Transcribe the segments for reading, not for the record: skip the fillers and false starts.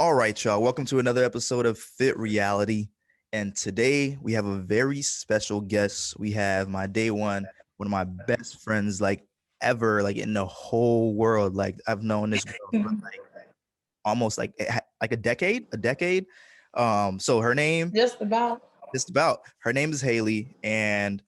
All right, y'all. Welcome to another episode of Fit Reality. And today we have a very special guest. We have my day one of my best friends, like ever, like in the whole world. Like I've known this girl for like almost like a decade. So her name, Just about. just about, her name is Haley, and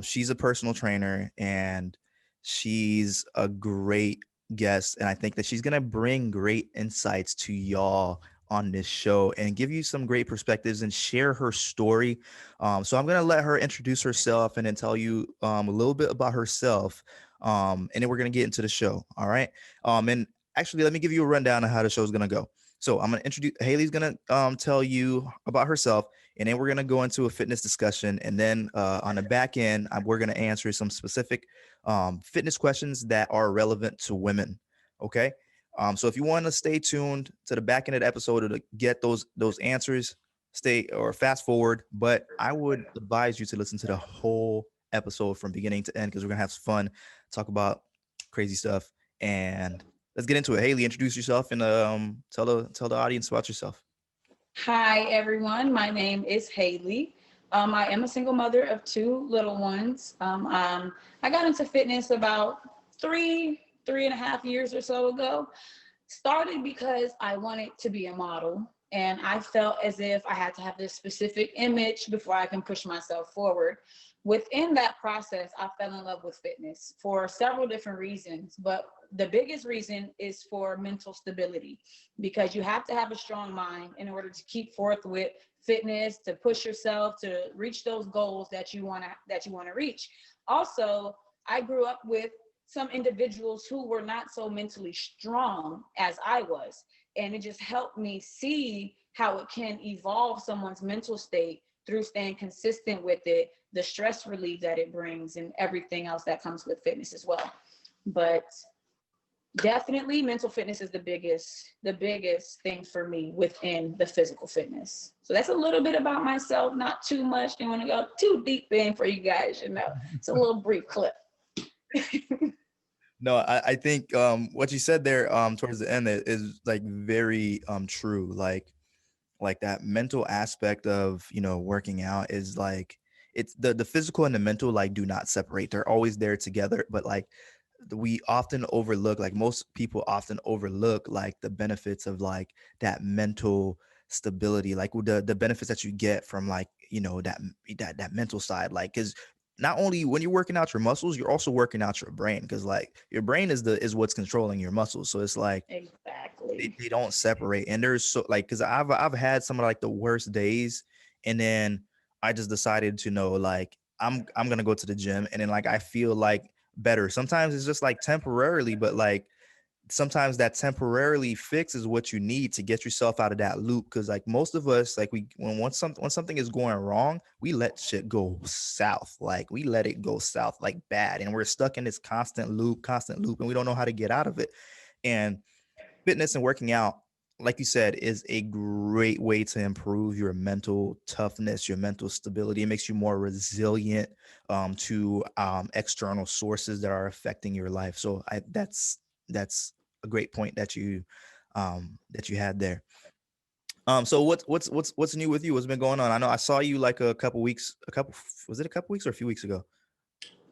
she's a personal trainer, and she's a great guest. And I think that she's gonna bring great insights to y'all on this show and give you some great perspectives and share her story. So I'm gonna let her introduce herself and then tell you a little bit about herself. And then we're gonna get into the show. All right. And actually, let me give you a rundown of how the show is gonna go. So I'm gonna introduce Haley's gonna tell you about herself, and then we're going to go into a fitness discussion, and then on the back end we're going to answer some specific fitness questions that are relevant to women. Okay. So if you want to stay tuned to the back end of the episode to get those answers, stay or fast forward, but I would advise you to listen to the whole episode from beginning to end, because we're going to have fun, talk about crazy stuff, and let's get into it. Haley, introduce yourself and tell the audience about yourself. Hi, everyone. My name is Haley. I am a single mother of two little ones. I got into fitness about three and a half years or so ago. Started because I wanted to be a model, and I felt as if I had to have this specific image before I can push myself forward. Within that process, I fell in love with fitness for several different reasons, but the biggest reason is for mental stability, because you have to have a strong mind in order to keep forth with fitness, to push yourself to reach those goals that you want to reach. Also, I grew up with some individuals who were not so mentally strong as I was, and it just helped me see how it can evolve someone's mental state through staying consistent with it, the stress relief that it brings, and everything else that comes with fitness as well. But definitely mental fitness is the biggest thing for me within the physical fitness. So that's a little bit about myself, not too much. Don't want to go too deep in for you guys, it's a little brief clip. No, I think what you said there towards the end is like very true. Like that mental aspect of working out is like it's the physical and the mental like do not separate. They're always there together. But like we often overlook, like most people often overlook like the benefits of like that mental stability, like with the benefits that you get from like that mental side, like because not only when you're working out your muscles, you're also working out your brain, because like your brain is what's controlling your muscles. So it's like Exactly. they don't separate. And there's so like because I've had some of like the worst days, and then I just decided to know like I'm gonna go to the gym, and then like I feel like better. Sometimes it's just like temporarily, but like sometimes that temporarily fixes what you need to get yourself out of that loop. Because like most of us, like when something is going wrong, we let shit go south. Like we let it go south like bad, and we're stuck in this constant loop, and we don't know how to get out of it. And fitness and working out, like you said, is a great way to improve your mental toughness, your mental stability. It makes you more resilient to external sources that are affecting your life. So that's a great point that you had there. So what's new with you? What's been going on? I know I saw you like was it a couple weeks or a few weeks ago?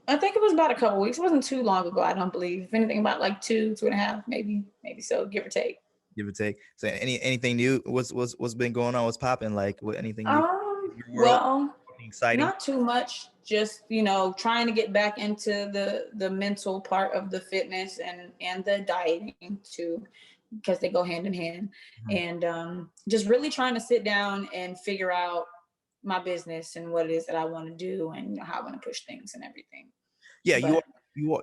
I think it was about a couple weeks. It wasn't too long ago, I don't believe. If anything, about like two and a half, maybe so, give or take. Give or take. So anything new? What's been going on? What's popping? Like what anything new in your world? Well, Anything exciting? not too much. Just trying to get back into the mental part of the fitness and the dieting too, because they go hand in hand. Mhm. And just really trying to sit down and figure out my business and what it is that I want to do and how I want to push things and everything. Yeah, But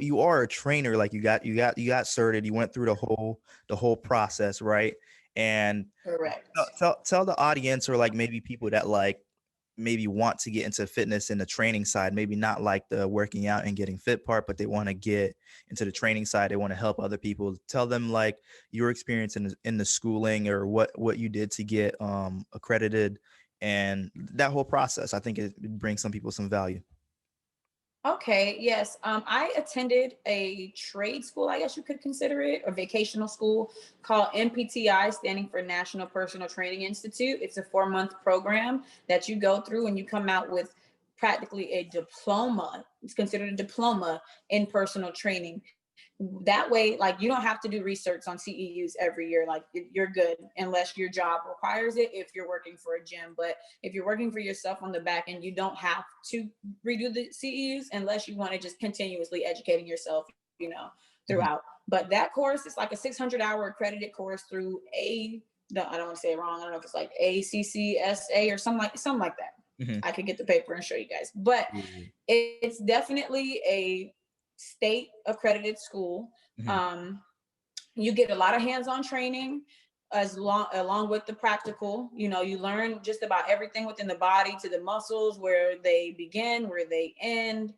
you are a trainer. Like you got started. You went through the whole process, right? And correct. tell the audience, or like maybe people that like maybe want to get into fitness in the training side, maybe not like the working out and getting fit part, but they want to get into the training side. They want to help other people. Tell them like your experience in the schooling, or what you did to get accredited, and that whole process. I think it brings some people some value. Okay, yes. I attended a trade school, I guess you could consider it, a vocational school called NPTI, standing for National Personal Training Institute. It's a 4-month program that you go through and you come out with practically a diploma. It's considered a diploma in personal training. That way, like, you don't have to do research on CEUs every year. Like, you're good unless your job requires it if you're working for a gym. But if you're working for yourself on the back end, you don't have to redo the CEUs unless you want to just continuously educating yourself, you know, Mhm, throughout. But that course is like a 600-hour accredited course through I don't want to say it wrong. I don't know if it's like ACCSA or something like that. mhm. I could get the paper and show you guys. But Yeah. it's definitely a state accredited school. Mhm, Um, you get a lot of hands-on training along with the practical. You know, you learn just about everything within the body, to the muscles, where they begin, where they end,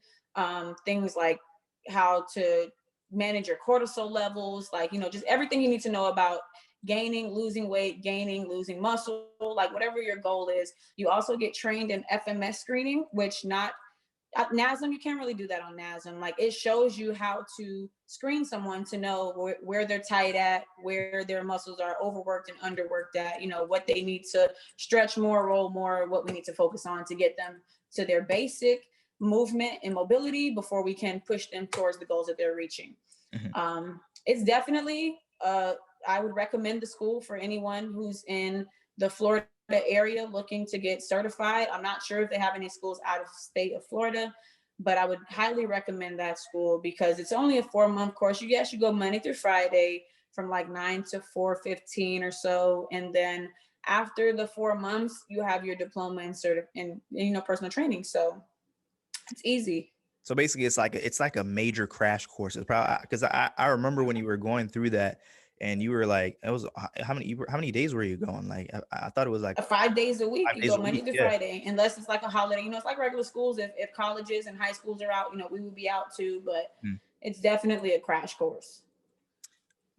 things like how to manage your cortisol levels, like, you know, just everything you need to know about gaining, losing weight, gaining, losing muscle, like whatever your goal is. You also get trained in FMS screening, which not NASM, you can't really do that on NASM. Like, it shows you how to screen someone to know where they're tight at, where their muscles are overworked and underworked at, you know, what they need to stretch more, roll more, what we need to focus on to get them to their basic movement and mobility before we can push them towards the goals that they're reaching. mhm. It's definitely, I would recommend the school for anyone who's in the Florida area looking to get certified. I'm not sure if they have any schools out of state of Florida, but I would highly recommend that school because it's only a 4-month course. You go Monday through Friday from like 9 to 4:15 or so, and then after the 4 months, you have your diploma in you know, personal training. So it's easy. So basically, it's like a major crash course. It's probably because I remember when you were going through that, and you were like, it was how many days were you going? Like I thought it was like 5 days a week. 5 You days go a Monday week. through Yeah. Friday, unless it's like a holiday. You know, it's like regular schools. If colleges and high schools are out, you know, we would be out too. But Mm. it's definitely a crash course.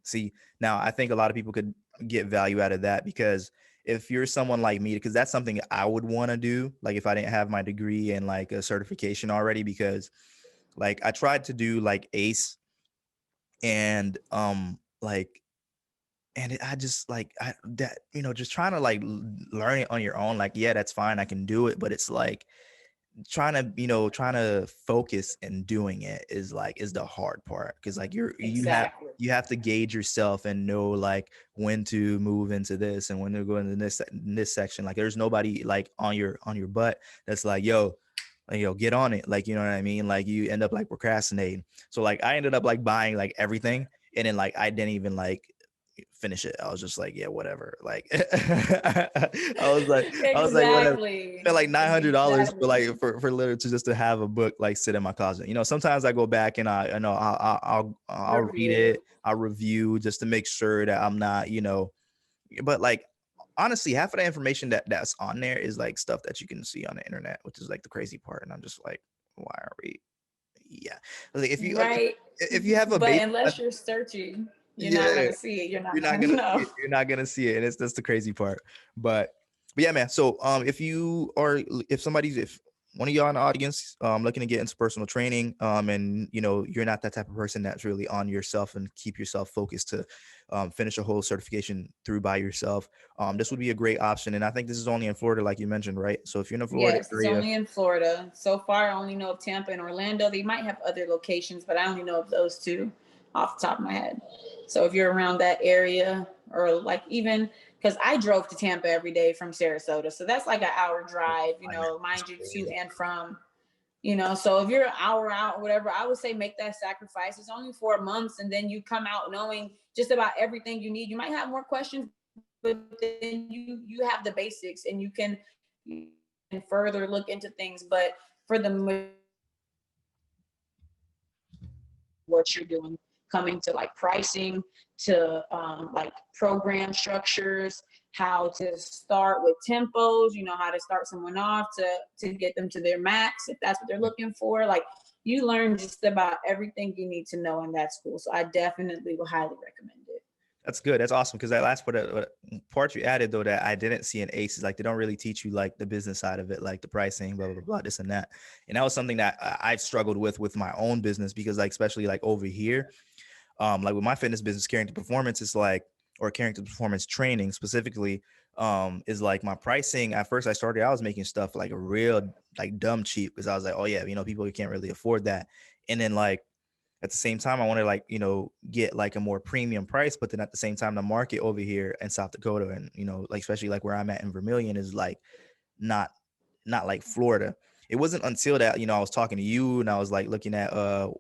See, now I think a lot of people could get value out of that because if you're someone like me, because that's something I would want to do, like if I didn't have my degree and like a certification already, because like I tried to do like ACE and like I just like I that just trying to like learn it on your own, like yeah, that's fine, I can do it, but it's like trying to focus and doing it is the hard part because like Exactly. you have to gauge yourself and know like when to move into this and when to go into this section. Like there's nobody like on your butt that's like, yo, get on it. Like, you know what I mean? Like you end up like procrastinating. So like I ended up like buying like everything and then like I didn't even like finish it. I was just like, yeah, whatever. Like I was like, whatever. Exactly. Spent like $900 for Exactly. like for literally just to have a book like sit in my closet. You know, sometimes I go back and I know I'll read it, Review. I'll review just to make sure that I'm not, but like honestly, half of the information that's on there is like stuff that you can see on the internet, which is like the crazy part. And I'm just like, why are we? Yeah, like Right. if you have a But base, unless you're searching, you're not yeah, gonna see it. You're not you're not gonna gonna see know. it. You're not gonna see it, and it's that's the crazy part. But but yeah, man. So if you are if one of y'all in the audience looking to get into personal training and you're not that type of person that's really on yourself and keep yourself focused to finish a whole certification through by yourself, this would be a great option. And I think this is only in Florida, like you mentioned, right? So if you're in the Florida Yes, it's area, only in Florida. So far, I only know of Tampa and Orlando. They might have other locations, but I only know of those two off the top of my head. So if you're around that area, or like even because I drove to Tampa every day from Sarasota, so that's like an hour drive, you I know, know, it's mind you, to crazy. and from, you know. So if you're an hour out or whatever, I would say make that sacrifice. It's only 4 months, and then you come out knowing just about everything you need. You might have more questions, but then you have the basics, and you can further look into things. But for the what you're doing, coming to like pricing, to like program structures, how to start with tempos, you know, how to start someone off to get them to their max if that's what they're looking for. Like, you learn just about everything you need to know in that school. So I definitely will highly recommend it. That's good. That's awesome. Because that last part you added though that I didn't see in ACE is like they don't really teach you like the business side of it, like the pricing, blah blah blah, this and that. And that was something that I've struggled with my own business because like especially like over here, like with my fitness business, Carrington Performance is like, or Carrington Performance Training specifically, is like my pricing. At first, I started, I was making stuff like a real like dumb cheap because I was like, oh yeah, people can't really afford that. And then like at the same time, I want to like, get like a more premium price, but then at the same time, the market over here in South Dakota and, like, especially like where I'm at in Vermilion is like not, not like Florida. It wasn't until that, I was talking to you and I was like looking at,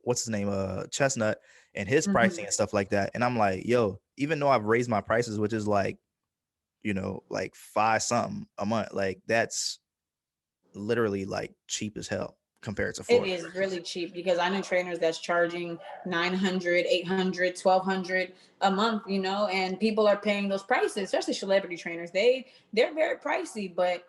what's his name? Chestnut and his pricing and stuff like that. And I'm like, yo, even though I've raised my prices, which is like, like 5 something a month, like that's literally like cheap as hell compared to It Florida. is really cheap because I know trainers that's charging 900, 800, 1200 a month, and people are paying those prices, especially celebrity trainers. They're very pricey, but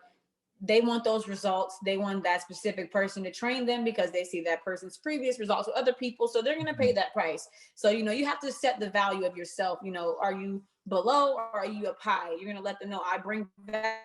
they want those results. They want that specific person to train them because they see that person's previous results with other people. So they're going to pay that price. So, you have to set the value of yourself. Are you below or are you up high? You're going to let them know I bring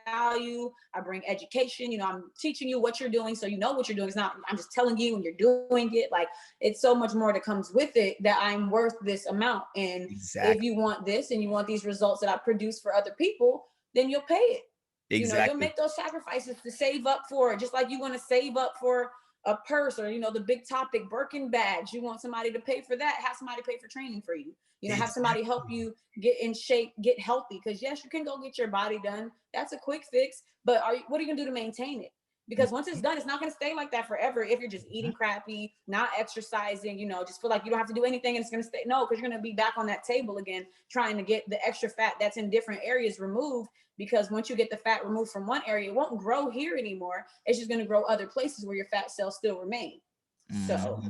value, I bring education. I'm teaching you what you're doing. So you know what you're doing. It's not, I'm just telling you and you're doing it. Like it's so much more that comes with it that I'm worth this amount. And if you want this and you want these results that I produce for other people, then you'll pay it. You'll make those sacrifices to save up for it, just like you want to save up for a purse or, the big topic Birkin bags. You want somebody to pay for that, have somebody pay for training for you. Have somebody help you get in shape, get healthy. Because yes, you can go get your body done. That's a quick fix. But what are you going to do to maintain it? Because once it's done, it's not going to stay like that forever. If you're just eating crappy, not exercising, just feel like you don't have to do anything and it's going to stay. No, because you're going to be back on that table again, trying to get the extra fat that's in different areas removed. Because once you get the fat removed from one area, it won't grow here anymore. It's just going to grow other places where your fat cells still remain. So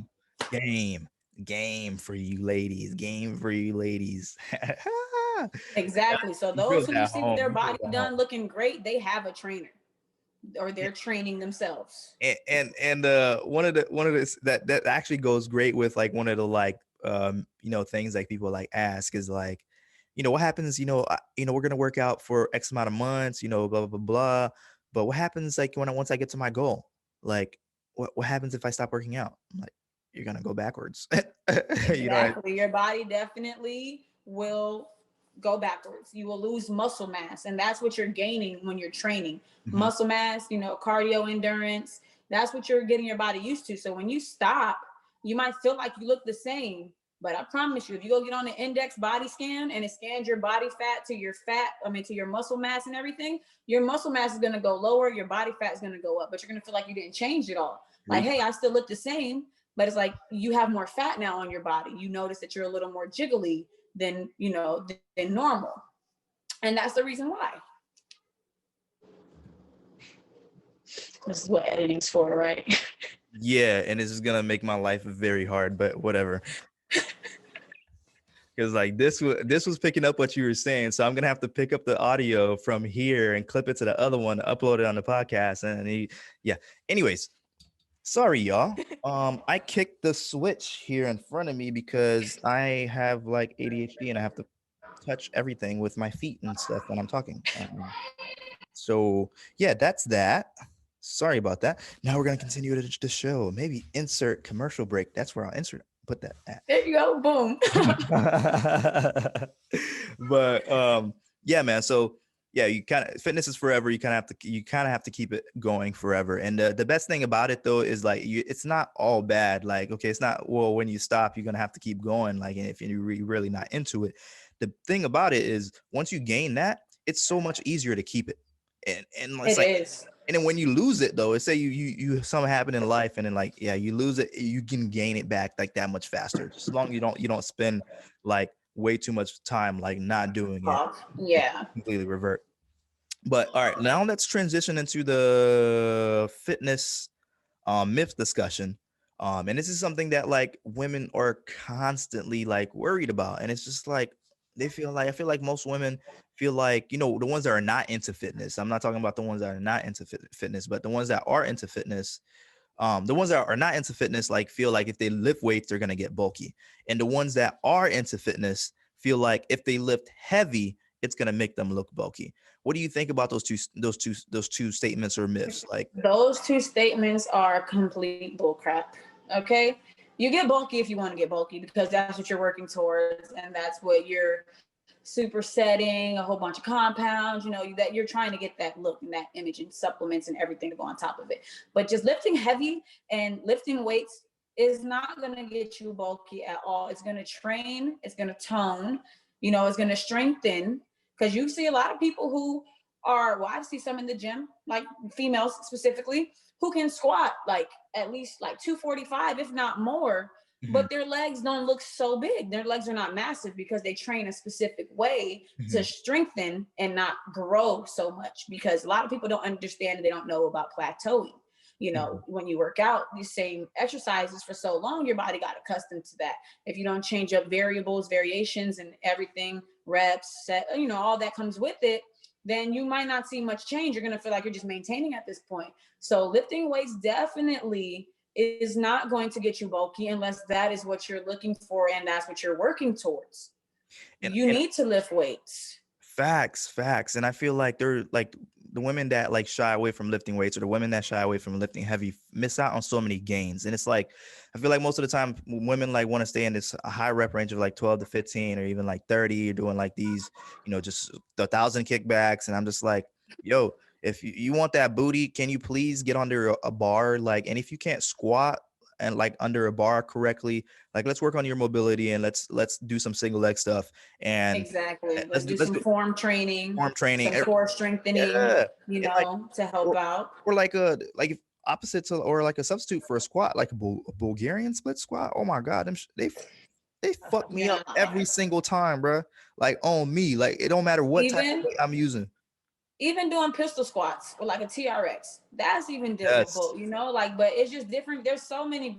game for you ladies, exactly. So those who you see with their body done looking great, they have a trainer or they're training themselves. And one of the that actually goes great with like one of the like things like people like ask is like, what happens, we're gonna work out for X amount of months, blah blah blah blah, but what happens like once I get to my goal, like what happens if I stop working out? I'm like, you're gonna go backwards. Exactly. Your body definitely will go backwards. You will lose muscle mass, and that's what you're gaining when you're training. Muscle mass, cardio endurance. That's what you're getting your body used to. So when you stop, you might feel like you look the same, but I promise you, if you go get on the index body scan and it scans your body fat to your to your muscle mass and everything, your muscle mass is going to go lower, your body fat is going to go up, but you're going to feel like you didn't change it all. Like, hey, I still look the same, but it's like you have more fat now on your body. You notice that you're a little more jiggly than normal, and that's the reason why. This is what editing's for, right? Yeah, and this is gonna make my life very hard, but whatever. Because like this was picking up what you were saying, so I'm gonna have to pick up the audio from here and clip it to the other one, upload it on the podcast, and yeah. Anyways, sorry y'all. I kicked the switch here in front of me because I have like ADHD and I have to touch everything with my feet and stuff when I'm talking. So yeah, that's that. Sorry about that. Now we're gonna continue the show. Maybe insert commercial break. That's where I'll put that at. There you go. Boom. But yeah, man. So yeah, you kind of, fitness is forever. You kind of have to keep it going forever. And the best thing about it though is like it's not all bad. Like, okay, it's not, well, when you stop, you're gonna have to keep going. Like, if you're really not into it, the thing about it is once you gain that, it's so much easier to keep it. And it's it is. And then when you lose it though, say you something happened in life and then like, yeah, you lose it, you can gain it back like that much faster. Just as long as you don't spend like way too much time like not doing it. Yeah. Completely revert. But all right, now let's transition into the fitness myth discussion. And this is something that like women are constantly like worried about. And it's just like I feel like most women feel like, the ones that are not into fitness. I'm not talking about the ones that are not into fitness, but the ones that are into fitness, the ones that are not into fitness like feel like if they lift weights, they're gonna get bulky. And the ones that are into fitness feel like if they lift heavy, it's gonna make them look bulky. What do you think about those two statements or myths? Like, Those two statements are complete bullcrap. Okay. You get bulky if you want to get bulky because that's what you're working towards and that's what you're supersetting, a whole bunch of compounds, that you're trying to get that look and that image and supplements and everything to go on top of it. But just lifting heavy and lifting weights is not going to get you bulky at all. It's going to train, it's going to tone, it's going to strengthen because you see a lot of people who are, well, I see some in the gym, like females specifically, who can squat like at least like 245, if not more, mhm, but their legs don't look so big. Their legs are not massive because they train a specific way to mhm, strengthen and not grow so much. Because a lot of people don't understand and they don't know about plateauing. mhm. When you work out these same exercises for so long, your body got accustomed to that. If you don't change up variables, variations, and everything, reps, set, all that comes with it, then you might not see much change. You're going to feel like you're just maintaining at this point. So lifting weights definitely is not going to get you bulky unless that is what you're looking for and that's what you're working towards. You And need to lift weights. facts, facts. And I feel like they're like the women that like shy away from lifting weights or the women that shy away from lifting heavy miss out on so many gains. And it's like, I feel like most of the time women like want to stay in this high rep range of like 12 to 15 or even like 30, or doing like these, just 1,000 kickbacks. And I'm just like, yo, if you want that booty, can you please get under a bar? Like, and if you can't squat and like under a bar correctly, like let's work on your mobility and let's do some single leg stuff and Exactly. Let's do let's some do form training, form training. some core strengthening, Yeah, and like to help or out. or like if opposite to or like a substitute for a squat, like a Bulgarian split squat. Oh my god, they fuck me up Yeah. every single time, bro. Like on me, like it don't matter what type of Even weight I'm using. even doing pistol squats or like a TRX, that's even Yes, difficult, but it's just different. There's so many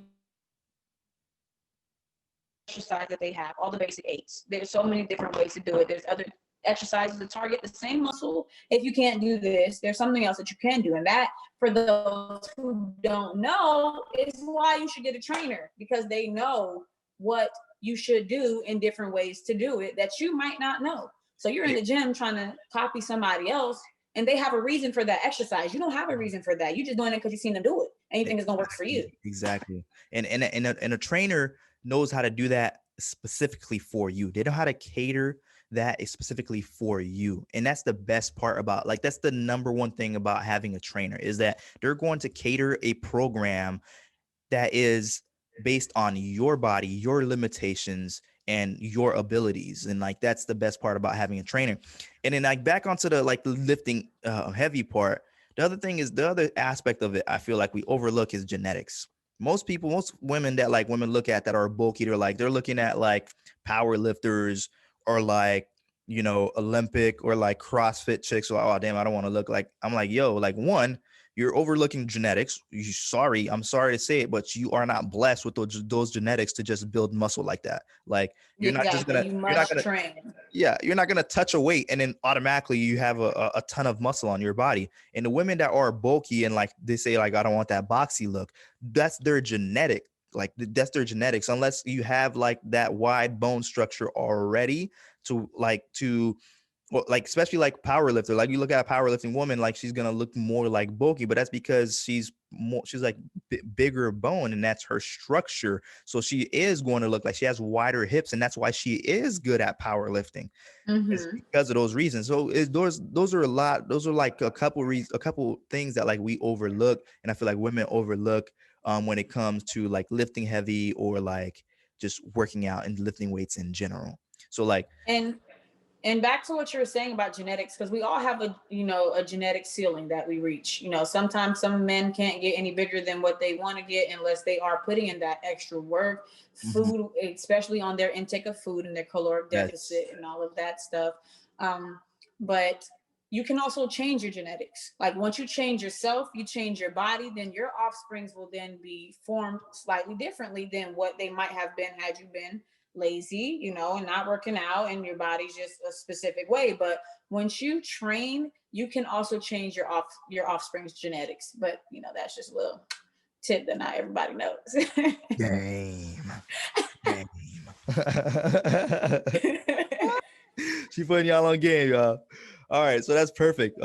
exercise that they have, all the basic eights. There's so many different ways to do it. There's other exercises to target the same muscle. If you can't do this, there's something else that you can do. And that, for those who don't know, is why you should get a trainer because they know what you should do in different ways to do it that you might not know. So you're in e- the gym trying to copy somebody else and they have a reason for that exercise. You don't have a reason for that. You're just doing it because you've seen them do it and you think it's going to work for you. exactly. And a trainer knows how to do that specifically for you. They know how to cater that is specifically for you. And that's the best part about like that's the number one thing about having a trainer is that they're going to cater a program that is based on your body, your limitations, and your abilities. And like that's the best part about having a trainer. And then like back onto the like the lifting heavy part. The other thing is the other aspect of it I feel like we overlook is genetics. Most people, most women that like women look at that are bulky, they're looking at like power lifters or like Olympic or like CrossFit chicks. Or, oh damn, I don't want to look like. I'm like, yo, like one, you're overlooking genetics. I'm sorry to say it, but you are not blessed with those genetics to just build muscle like that. Like Exactly. You you're not must gonna, train. yeah, you're not gonna touch a weight and then automatically you have a ton of muscle on your body. And the women that are bulky and like they say like I don't want that boxy look, that's their genetic. Like that's their genetics. Unless you have like that wide bone structure already to well, like especially like power lifter, like you look at a powerlifting woman, like she's gonna look more like bulky, but that's because she's like bigger bone, and that's her structure. So she is going to look like she has wider hips, and that's why she is good at powerlifting. Is Mm-hmm. because of those reasons. So those are a lot. Those are like a couple things that like we overlook, and I feel like women overlook when it comes to like lifting heavy or like just working out and lifting weights in general. So like, And back to what you were saying about genetics, because we all have a genetic ceiling that we reach. Sometimes some men can't get any bigger than what they want to get unless they are putting in that extra work, mhm, food, especially on their intake of food and their caloric yes, deficit and all of that stuff. But you can also change your genetics. Like once you change yourself, you change your body, then your offsprings will then be formed slightly differently than what they might have been had you been lazy, and not working out, and your body's just a specific way. But once you train, you can also change your offspring's genetics. But that's just a little tip that not everybody knows. game, game. She putting y'all on game, y'all. All right, so that's perfect.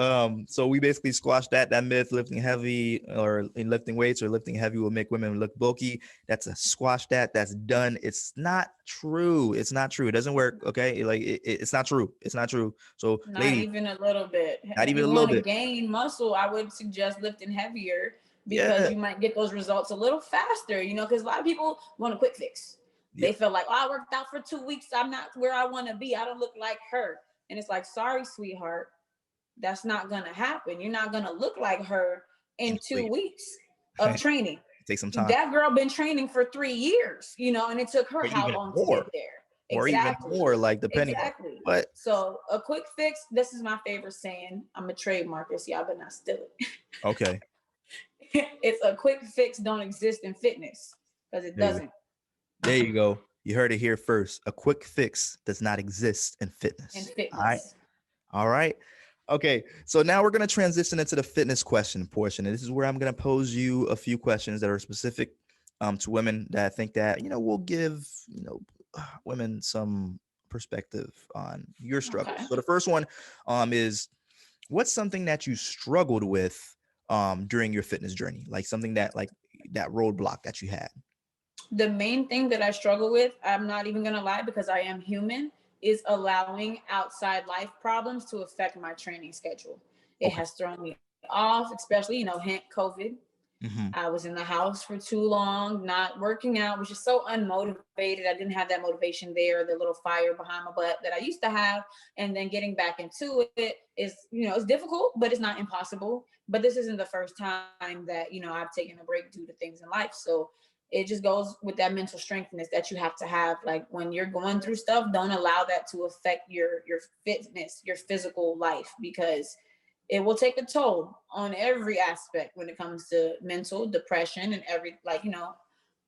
So we basically squashed that myth: lifting heavy or in lifting weights or lifting heavy will make women look bulky. That's a squash that. That's done. It's not true. It's not true. It doesn't work. Okay, like it's not true. It's not true. So, Not ladies, even a little bit. not If even a you little want to bit. gain muscle, I would suggest lifting heavier because Yeah, you might get those results a little faster, because a lot of people want a quick fix. yeah. They feel like, oh, I worked out for 2 weeks. I'm not where I want to be. I don't look like her. And it's like, sorry, sweetheart. That's not going to happen. You're not going to look like her in two Wait, weeks of training. take some time, That girl been training for 3 years, and it took her or how even long to more, get there? or even Exactly. more, like depending on. Exactly. But So a quick fix, this is my favorite saying. I'm a trademark this, y'all better not steal it. okay, It's a quick fix don't exist in fitness because it there you go. doesn't. There you go. You heard it here first. A quick fix does not exist in In fitness. All right. fitness. All right. Okay. So now we're going to transition into the fitness question portion. And this is where I'm going to pose you a few questions that are specific to women that I think that, will give, women some perspective on your struggles. Okay. So the first one is, what's something that you struggled with during your fitness journey? Like something that roadblock that you had. The main thing that I struggle with, I'm not even going to lie because I am human, is allowing outside life problems to affect my training schedule. It Okay. has thrown me off, especially, hint COVID. Mm-hmm. I was in the house for too long, not working out, was just so unmotivated. I didn't have that motivation there, the little fire behind my butt that I used to have. And then getting back into it is, it's difficult, but it's not impossible. But this isn't the first time that, I've taken a break due to things in life. So it just goes with that mental strengthness that you have to have. Like when you're going through stuff, don't allow that to affect your fitness, your physical life, because it will take a toll on every aspect when it comes to mental depression and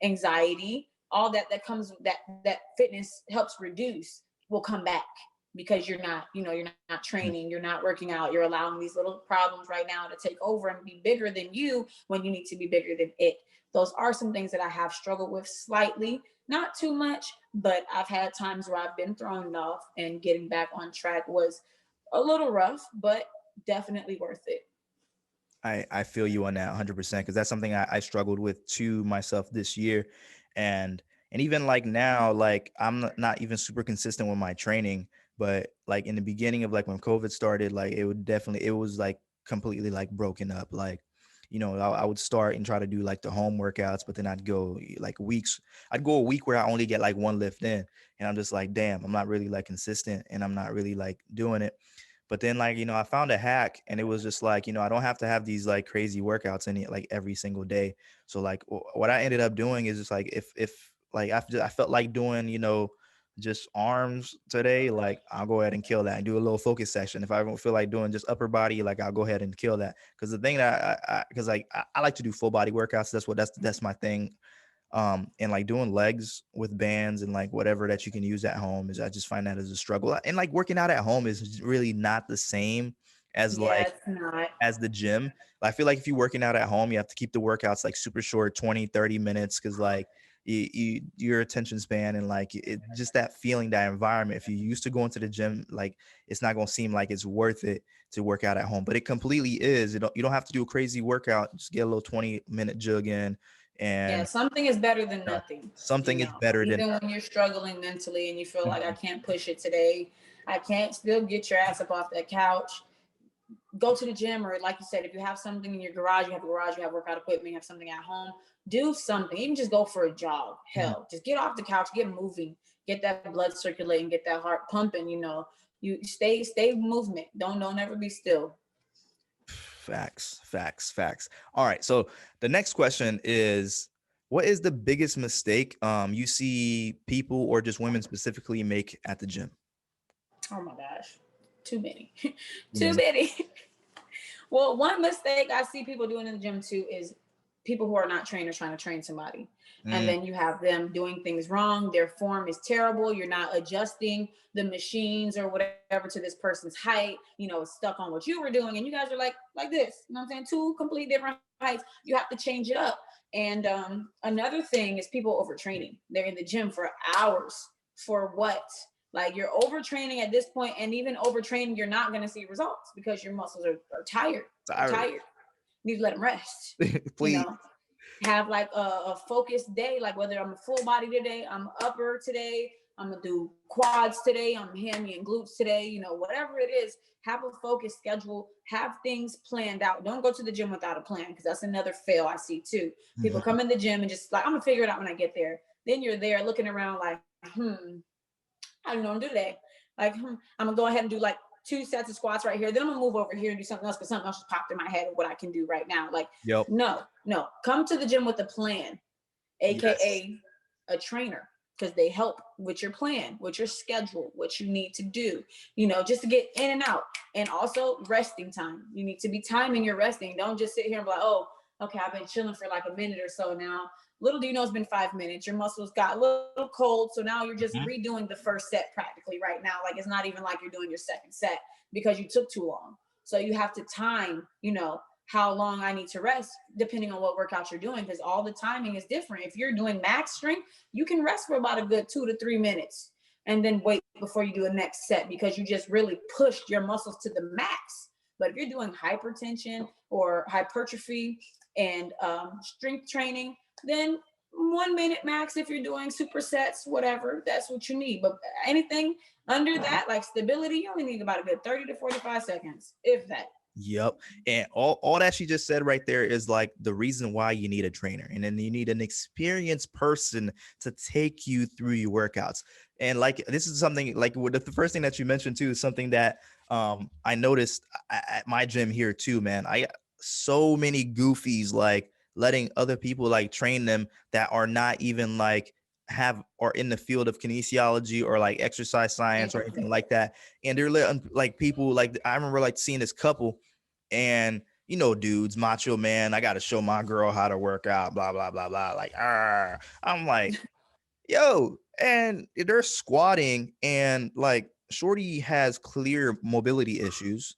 anxiety, all that comes that fitness helps reduce will come back because you're not training, you're not working out, you're allowing these little problems right now to take over and be bigger than you when you need to be bigger than it. Those are some things that I have struggled with slightly, not too much, but I've had times where I've been thrown off, and getting back on track was a little rough, but definitely worth it. I feel you on that 100% because that's something I struggled with too myself this year, and even like now, like I'm not even super consistent with my training, but like in the beginning of like when COVID started, like it was like completely like broken up. Like, I would start and try to do like the home workouts, but then I'd go like weeks. I'd go a week where I only get like one lift in, and I'm just like, damn, I'm not really like consistent, and I'm not really like doing it. But then like, I found a hack, and it was just like, I don't have to have these like crazy workouts in it like every single day. So like what I ended up doing is just like if like I felt like doing, just arms today, like I'll go ahead and kill that and do a little focus session. If I don't feel like doing just upper body, like I'll go ahead and kill that. Cause the thing that cause like I like to do full body workouts. That's my thing. And like doing legs with bands and like whatever that you can use at home is, I just find that as a struggle. And like working out at home is really not the same as Yeah, like it's not. as the gym. I feel like if you're working out at home, you have to keep the workouts like super short, 20-30 minutes, because like your attention span and like it just that feeling, that environment, if you're used to going to the gym, like it's not going to seem like it's worth it to work out at home, but it completely is. You don't have to do a crazy workout, just get a little 20-minute jug in, Yeah, and something is better than nothing. something is better than. Even when you're struggling mentally and you feel like I Mhm. can't push it today, I can't still get your ass up off that couch. Go to the gym, or like you said, if you have something in your garage, you have a garage, you have workout equipment, you have something at home, do something. Even just go for a jog. Mhm. Hell, just get off the couch, get moving, get that blood circulating, get that heart pumping. You stay movement. Don't ever be still. Facts. All right. So the next question is, what is the biggest mistake you see people or just women specifically make at the gym? Oh my gosh, too many, Too too many. many. Well, one mistake I see people doing in the gym too is people who are not trainers trying to train somebody. And Mm, then you have them doing things wrong. Their form is terrible. You're not adjusting the machines or whatever to this person's height. It's stuck on what you were doing. And you guys are like this. You know what I'm saying? Two complete different heights. You have to change it up. And another thing is people overtraining. They're in the gym for hours. For what? Like you're overtraining at this point, and even overtraining, you're not going to see results because your muscles are tired. They're Sorry. tired. You need to let them rest. You Please. know, have like a focused day, like whether I'm a full body today, I'm upper today, I'm gonna do quads today, I'm hammy and glutes today, you know, whatever it is, have a focused schedule, have things planned out. Don't go to the gym without a plan, because that's another fail I see too. People Mhm. come in the gym and just like, I'm gonna figure it out when I get there. Then you're there looking around like, I don't know what to do today. Like, I'm gonna go ahead and do like 2 sets of squats right here. Then I'm gonna move over here and do something else because something else just popped in my head of what I can do right now. Like, Yep. no, no. Come to the gym with a plan, Yes. aka a trainer, because they help with your plan, with your schedule, what you need to do, you know, just to get in and out. And also resting time. You need to be timing your resting. Don't just sit here and be like, oh, okay, I've been chilling for like a minute or so now. Little do you know it's been 5 minutes. Your muscles got a little cold. So now you're just Mhm. redoing the first set practically right now. Like it's not even like you're doing your second set because you took too long. So you have to time, you know, how long I need to rest depending on what workout you're doing, because all the timing is different. If you're doing max strength, you can rest for about a good 2 to 3 minutes and then wait before you do a next set because you just really pushed your muscles to the max. But if you're doing hypertension or hypertrophy and strength training, then 1 minute max. If you're doing supersets, whatever, that's what you need. But anything under that, like stability, you only need about a good 30 to 45 seconds, if that. Yep. And all that she just said right there is like the reason why you need a trainer. And then you need an experienced person to take you through your workouts. And like this is something like the first thing that you mentioned too is something that I noticed at my gym here too, man. I got so many goofies like letting other people like train them that are not even like have or in the field of kinesiology or like exercise science or anything like that. And they're letting like people like I remember like seeing this couple and you know, dudes, macho man, I gotta show my girl how to work out, blah, blah, blah, blah. Like, I'm like, yo, and they're squatting, and like Shorty has clear mobility issues.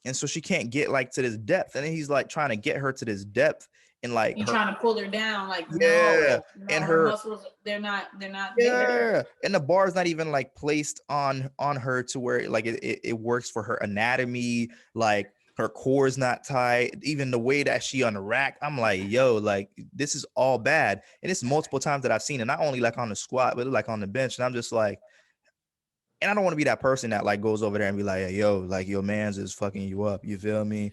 And so she can't get like to this depth. And then he's like trying to get her to this depth and like You her, trying to pull her down, like yeah, and her her, muscles, they're not there. yeah, and the bar is not even like placed on her to where like it works for her anatomy. Like her core is not tight. Even the way that she on the rack, I'm like, yo, like this is all bad. And it's multiple times that I've seen it, not only like on the squat, but like on the bench. And I'm just like, and I don't want to be that person that like goes over there and be like, hey, yo, like your man's is fucking you up. You feel me?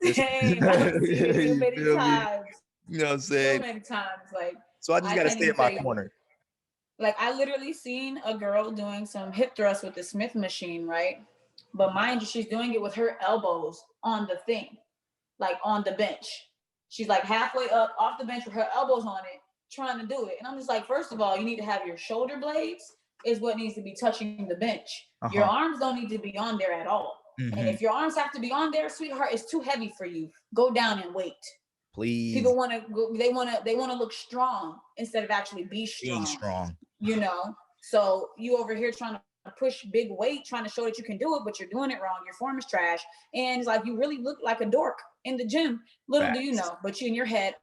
This, Same. I've seen it too you many feel me? times. You know what I'm So saying? many times. Like So I just I gotta can't stay in even my tell you. corner. Like I literally seen a girl doing some hip thrusts with the Smith machine, right? But mind you, she's doing it with her elbows on the thing, like on the bench. She's like halfway up off the bench with her elbows on it, trying to do it. And I'm just like, first of all, you need to have your shoulder blades is what needs to be touching the bench. Your Uh-huh. arms don't need to be on there at all. And Mm-hmm. if your arms have to be on there, sweetheart, it's too heavy for you. Go down and wait. Please People want to go, they want to look strong instead of actually be being strong, strong. you know. So you over here trying to push big weight, trying to show that you can do it, but you're doing it wrong. Your form is trash, and it's like you really look like a dork in the gym. Little do you Facts. know, but you in your head,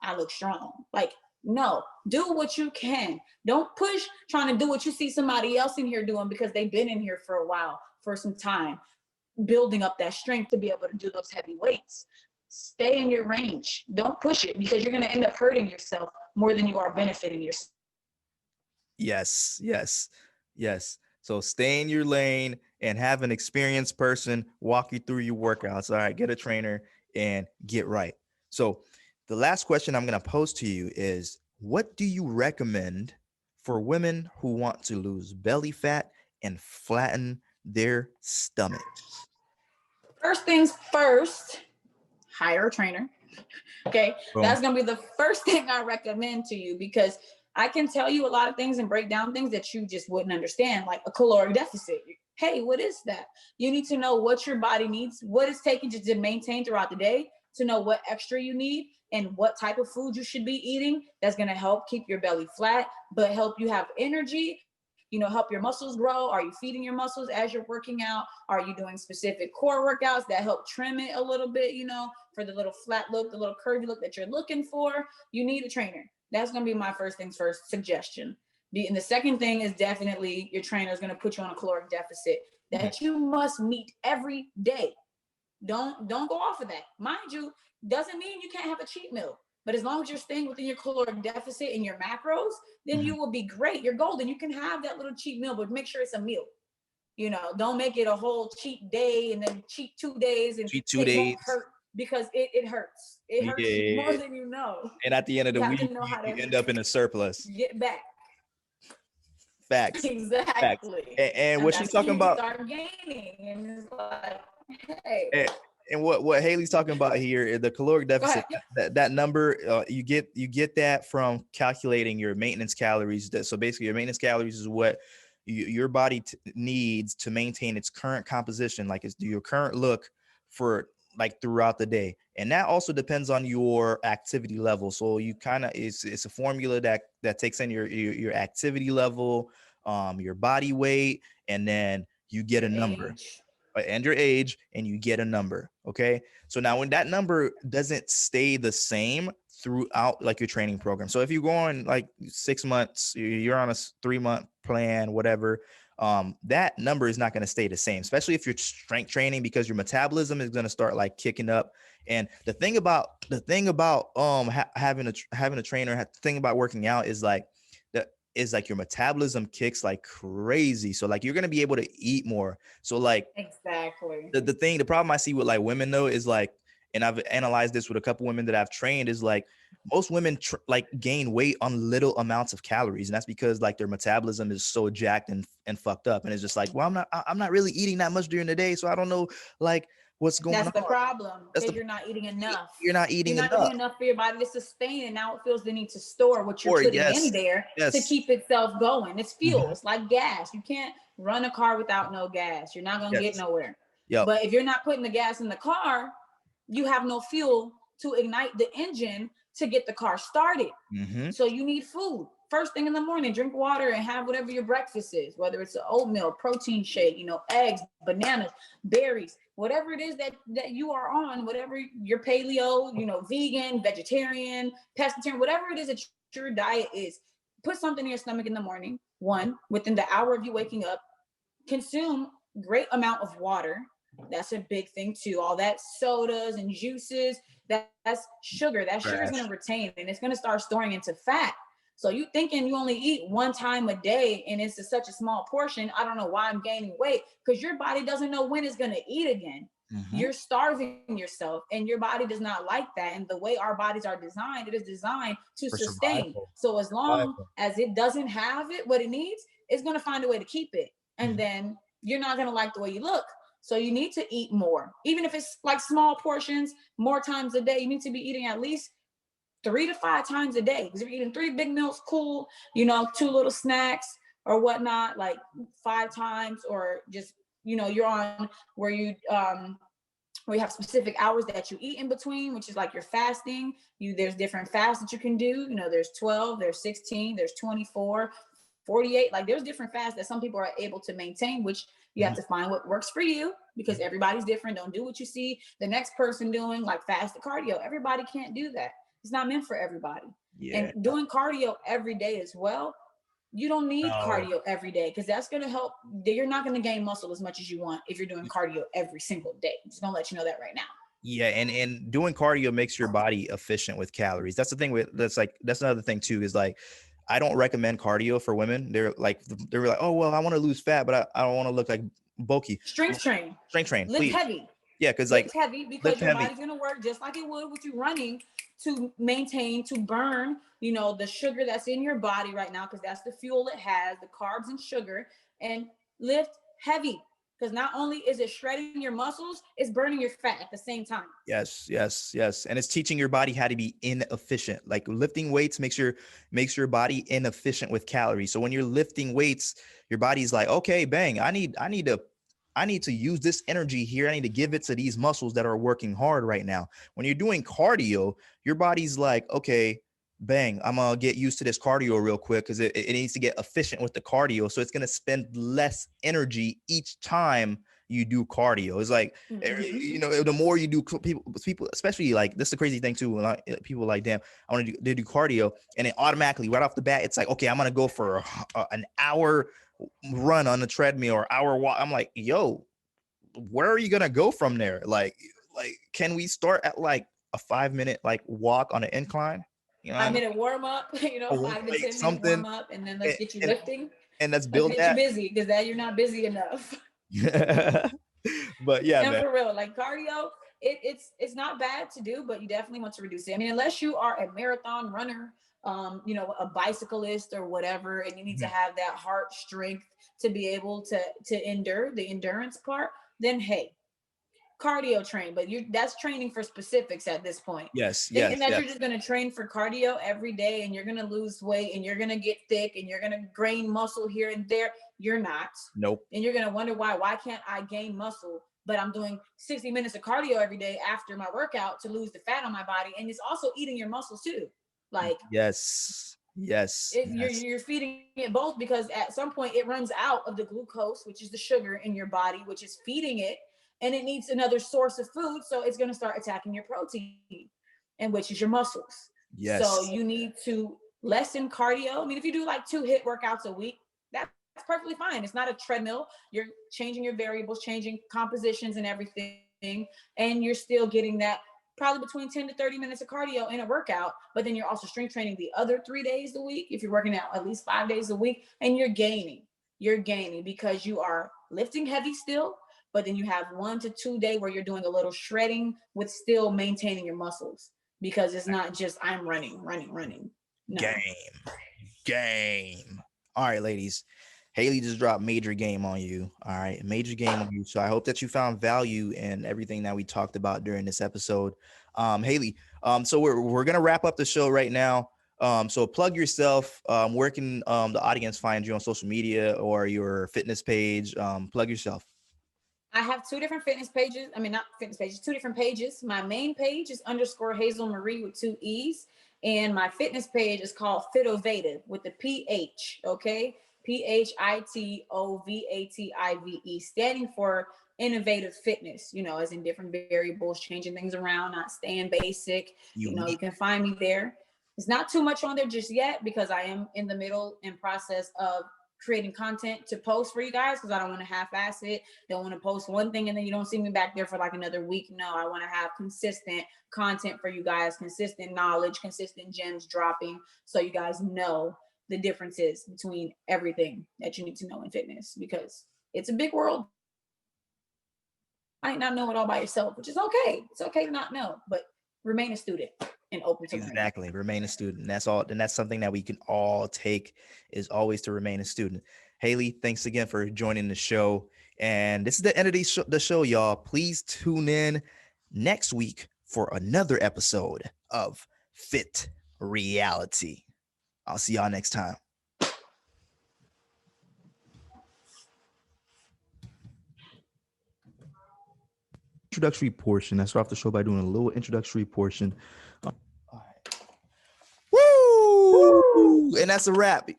I look strong. Like, no, do what you can. Don't push trying to do what you see somebody else in here doing because they've been in here for a while, for some time, building up that strength to be able to do those heavy weights. Stay in your range. Don't push it because you're going to end up hurting yourself more than you are benefiting yourself. Yes, yes, yes. So stay in your lane and have an experienced person walk you through your workouts. All right, get a trainer and get right. So the last question I'm going to pose to you is what do you recommend for women who want to lose belly fat and flatten their stomachs? First things first, hire a trainer. Okay. Boom. That's going to be the first thing I recommend to you because I can tell you a lot of things and break down things that you just wouldn't understand, like a caloric deficit. Hey, what is that? You need to know what your body needs, what it's taking to maintain throughout the day, to know what extra you need and what type of food you should be eating that's going to help keep your belly flat, but help you have energy, you know, help your muscles grow. Are you feeding your muscles as you're working out? Are you doing specific core workouts that help trim it a little bit, you know, for the little flat look, the little curvy look that you're looking for? You need a trainer. That's going to be my first things first suggestion. And the second thing is definitely your trainer is going to put you on a caloric deficit that you must meet every day. Don't go off of that. Mind you, doesn't mean you can't have a cheat meal. But as long as you're staying within your caloric deficit and your macros, then Mhm. you will be great. You're golden. You can have that little cheat meal, but make sure it's a meal. Don't make it a whole cheat day and then cheat 2 days and Cheat two it won't days. hurt because it hurts. It hurts more Yeah. than you know. And at the end of You the have to week, know how you to end up in a surplus. get back. Facts. Facts. Exactly. And what And she's that's when talking you about, start gaining. And it's like, hey, and, and what Haley's talking about here is the caloric go ahead. deficit. That number, you get that from calculating your maintenance calories. So basically, your maintenance calories is what your body needs to maintain its current composition, like it's your current look for like throughout the day. And that also depends on your activity level. So you kind of it's a formula that takes in your activity level, your body weight, and then you get a Your number age. and your age, and you get a number. Okay. So now when that number doesn't stay the same throughout like your training program. So if you're going like 6 months, you're on a 3 month plan, whatever, that number is not going to stay the same, especially if you're strength training, because your metabolism is going to start like kicking up. And the thing about having a trainer, the thing about working out is like your metabolism kicks like crazy. So like you're gonna be able to eat more. So like Exactly. the problem I see with like women though is like, and I've analyzed this with a couple women that I've trained, is like most women like gain weight on little amounts of calories, and that's because like their metabolism is so jacked and fucked up, and it's just like, well, I'm not really eating that much during the day, so I don't know like what's going That's on. the problem That's because the you're not eating enough. You're not You're eating not enough. eating enough for your body to sustain, and now it feels the need to store what you're Or putting in yes, there to yes, keep itself going. It's fuel. mhm, It's like gas. You can't run a car without no gas. You're not gonna get yes, nowhere. yep, But if you're not putting the gas in the car, you have no fuel to ignite the engine to get the car started. hmm, So you need food. First thing in the morning, drink water and have whatever your breakfast is, whether it's an oatmeal, protein shake, eggs, bananas, berries, whatever it is that you are on, whatever your paleo, vegan, vegetarian, pescatarian, whatever it is that your diet is, put something in your stomach in the morning. One, within the hour of you waking up, consume great amount of water. That's a big thing too. All that sodas and juices, that's sugar. That sugar is going to trash. retain and it's going to start storing into fat. So you thinking you only eat one time a day and it's such a small portion. I don't know why I'm gaining weight, because your body doesn't know when it's going to eat again. Hmm. You're starving yourself and your body does not like that. And the way our bodies are designed, it is designed to For sustain. survival. So as long Survival. as it doesn't have what it needs, it's going to find a way to keep it. And Mhm. then you're not going to like the way you look. So you need to eat more, even if it's like small portions, more times a day. You need to be eating at least 3 to 5 times a day. Because if you're eating 3 big meals, cool, 2 little snacks or whatnot, like 5 times, or just, you're on where you have specific hours that you eat in between, which is like your fasting. There's different fasts that you can do. There's 12, there's 16, there's 24, 48. Like there's different fasts that some people are able to maintain, which you have Mhm. to find what works for you, because everybody's different. Don't do what you see the next person doing, like fasted cardio. Everybody can't do that. It's not meant for everybody. Yeah. And doing cardio every day as well, you don't need No. cardio every day, because that's going to help. You're not going to gain muscle as much as you want if you're doing cardio every single day. I'm just going to let you know that right now. Yeah, and doing cardio makes your body efficient with calories. That's the thing with that's another thing too, is like I don't recommend cardio for women. They're like, oh well, I want to lose fat, but I don't want to look like bulky. Strength train, Strength train, lift please. heavy. Yeah, because like Lift heavy, lift because your heavy. body's going to work just like it would with you running, to maintain, to burn, the sugar that's in your body right now, because that's the fuel it has, the carbs and sugar. And lift heavy, because not only is it shredding your muscles, it's burning your fat at the same time. Yes, yes, yes. And it's teaching your body how to be inefficient. Like lifting weights makes your body inefficient with calories. So when you're lifting weights, your body's like, okay, bang, I need to use this energy here. I need to give it to these muscles that are working hard right now. When you're doing cardio, your body's like, okay, bang, I'm gonna get used to this cardio real quick, because it needs to get efficient with the cardio. So it's gonna spend less energy each time you do cardio. It's like, you know, the more you do, people, especially like, this is the crazy thing too. When people are like, damn, I want to do, they do cardio, and then automatically right off the bat, it's like, okay, I'm going to go for an hour run on the treadmill or hour walk. I'm like, yo, where are you going to go from there? Like, can we start at like a 5-minute like walk on an incline? You know, 5-minute warm up, you know, 5 to 10 minute warm up, and then let's get you lifting. And let's Let's build get that. you busy, because that you're not busy enough. But yeah, and man. For real, like cardio, it's not bad to do, but you definitely want to reduce it. I mean, unless you are a marathon runner, you know, a bicyclist or whatever, and you need to have that heart strength to be able to endure the endurance part, then hey, cardio train, but that's training for specifics at this point. Yes, Thinking that yes. you're just going to train for cardio every day and you're going to lose weight and you're going to get thick and you're going to gain muscle here and there, you're not. Nope. And you're going to wonder why can't I gain muscle, but I'm doing 60 minutes of cardio every day after my workout to lose the fat on my body, and it's also eating your muscles too. Like, yes. You're feeding it both, because at some point it runs out of the glucose, which is the sugar in your body, which is feeding it, and it needs another source of food. So it's going to start attacking your protein, and which is your muscles. Yes. So you need to lessen cardio. I mean, if you do like 2 HIIT workouts a week, that's perfectly fine. It's not a treadmill. You're changing your variables, changing compositions and everything, and you're still getting that probably between 10 to 30 minutes of cardio in a workout, but then you're also strength training the other 3 days a week. If you're working out at least 5 days a week, and you're gaining because you are lifting heavy still, but then you have 1 to 2 days where you're doing a little shredding with still maintaining your muscles, because it's not just I'm running. No. Game. All right, ladies. Haley just dropped major game on you. All right, major game on you. So I hope that you found value in everything that we talked about during this episode. Haley, so we're gonna wrap up the show right now. So plug yourself. Where can the audience find you on social media or your fitness page? Plug yourself. I have 2 different fitness pages. I mean, not fitness pages, 2 different pages. My main page is _Hazel Marie with 2 E's. And my fitness page is called Fitovative with the PH, okay? PHITOVATIVE, standing for innovative fitness, you know, as in different variables, changing things around, not staying basic. You know, you can find me there. It's not too much on there just yet, because I am in the middle and process of creating content to post for you guys, because I don't want to half-ass it. Don't want to post one thing and then you don't see me back there for like another week. No, I want to have consistent content for you guys, consistent knowledge, consistent gems dropping, so you guys know the differences between everything that you need to know in fitness, because it's a big world. You might not know it all by yourself, which is okay. It's okay to not know, but remain a student and open to learning. Exactly. Remain a student. That's all. And that's something that we can all take, is always to remain a student. Haley, thanks again for joining the show. And this is the end of the show, y'all. Please tune in next week for another episode of Fit Reality. I'll see y'all next time. Introductory portion. I start off the show by doing a little introductory portion. All right. Woo! And that's a wrap.